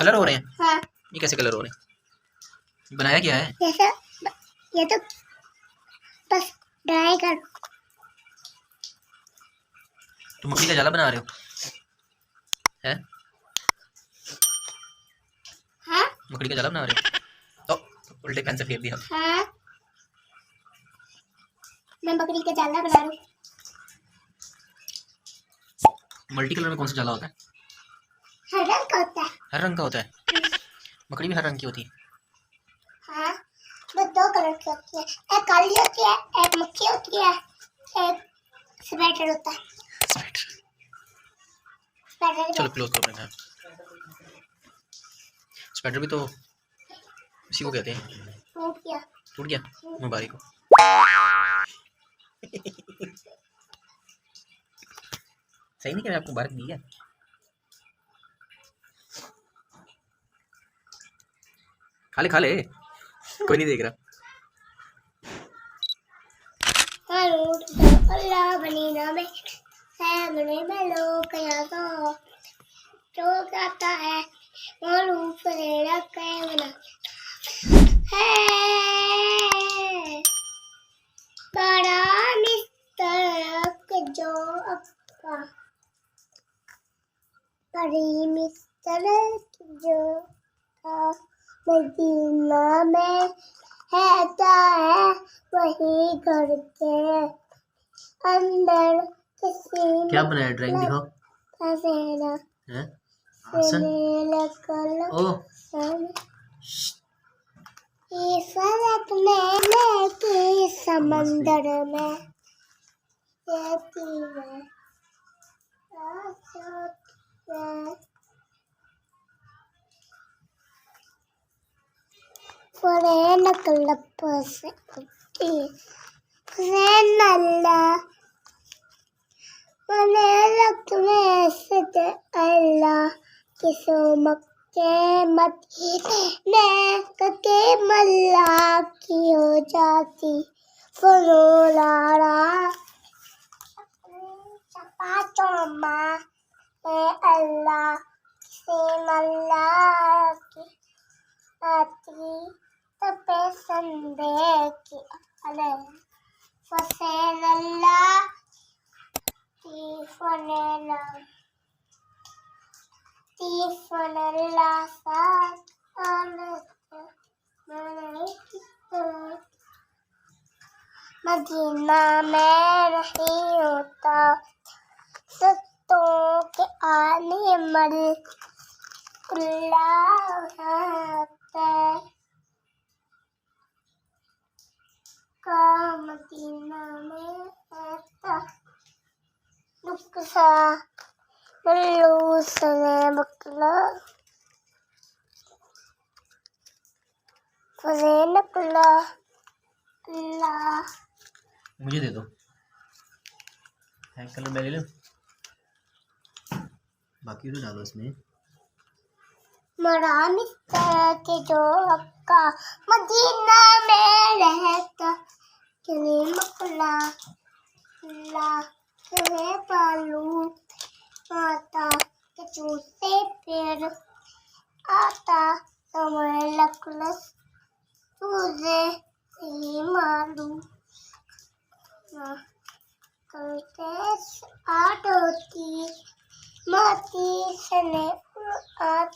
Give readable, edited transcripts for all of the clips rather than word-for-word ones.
Colour हो रहे हैं? हाँ। ये कैसे कलर हो रहे हैं? बनाया क्या है? जैसे ये तो बस ड्राई कर। तुम मकड़ी का जाला बना रहे हो? हैं? हाँ? मकड़ी का जाला बना रहे हो? तो उल्टे पेन से फेर दिया। हाँ, मैं मकड़ी का जाला बना रही हूँ। मल्टी कलर में कौन सा जाला होता है? हर रंग का होता है। हर रंग का होता है? मकड़ी भी हर रंग की होती है? हाँ, वो 2 कलर की होती है, एक काली होती है, एक मक्खी होती है, एक स्वेटर होता है। स्वेटर चलो क्लोज करो अपने। स्वेटर भी तो इसी को कहते हैं। टूट गया मुबारक को। सही नहीं कह आपको मुबारक दी है। खा ले कोई नहीं देख रहा। अल्लाह बनी ना में है बने में लोग कया तो जाता है मालूम पड़ेगा क्या बना है बड़ा मिस्टर जो अक्का बड़ी मिस्टर जो का मदीना में रहता है वही घर के अंदर किसी क्या बनाया? ड्राइंग दिखाओ। हैं? आसन? ओह फलक में की समंदर में अल्लाह किसो मक्के मदीने कके मल्ला की हो जाती फलोलारा चपा चोमा अल्लाह से मल्ला की आती तपे संदे की अले फसेन अल्लाह तीफनेला साथ मदीना में नहीं होता सत्तों के आने मल कुल्ला का मदीना में रहता नुक्सा मल्लूसने बकला फज़ेन कुल्ला अल्लाह। मुझे दे दो। है कलर मैं ले लूं? बाकी तो डालो इसमें। मरा मिस्टर के जो अक्का मदीना में रहता कलीम कुल्ला अल्लाह के पालू आता के चूसे पेड़ आता समय लकलस तुझे ही मालूम करते आठ होती माती सने आठ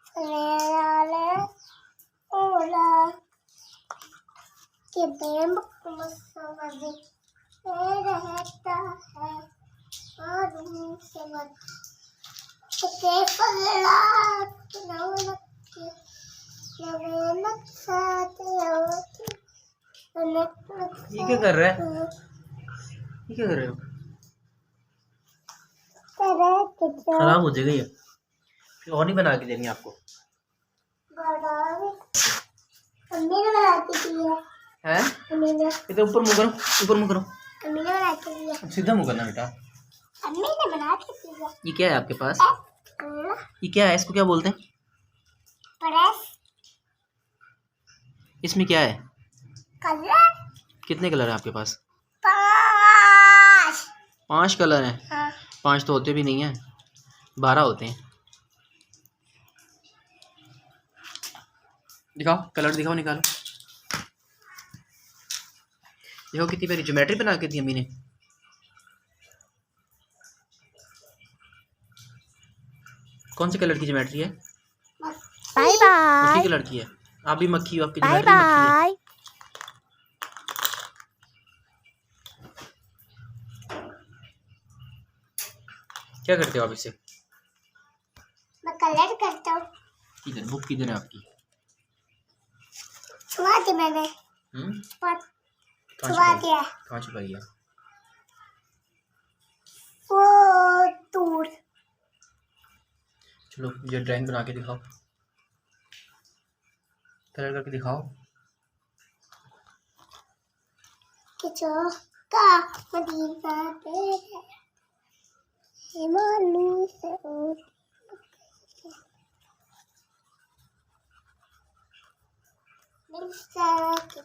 सने ओला के बेम मसवदी रहता है मालूम से मत के फला नौलक के नवनक साथ लौटी ये क्या कर रहा है? ये क्या कर रहे हो? खराब हो जाएगा ये। फिर और नहीं बना के देनी आपको। अम्मी ने बनाती थी हैं? अम्मी ने इधर ऊपर मुँह करो, ऊपर मुँह करो। अम्मी ने बनाती थी। सीधा मुँह करना बेटा। अम्मी ने बनाती थी। ये क्या है आपके पास? ये क्या है? इसको क्या बोलते हैं? प्रेस। इसमें क्या है? कलर। कितने कलर है आपके पास? 5 5 कलर हैं? हाँ 5 तो होते भी नहीं हैं, 12 होते हैं। दिखाओ कलर, दिखाओ, निकालो। देखो कितनी प्यारी ज्योमेट्री बना के दी अम्मी ने। कौन से कलर की ज्योमेट्री है? बाय मक्खी बाय कलर की है। आप भी मक्खी हो, आपकी बाय ज्योमेट्री मक्खी है। बाय। क्या करते हो आप इसे? मैं कलर करता हूँ। किधर बुक किधर है आपकी? छुआ दी मैंने। कहाँ छुआ दिया। कहाँ छुपाई है? वो दूर। चलो ये ड्राइंग बना के दिखाओ, कलर करके दिखाओ। किचो का मदीना तेरे हिमालय से और मिल सके।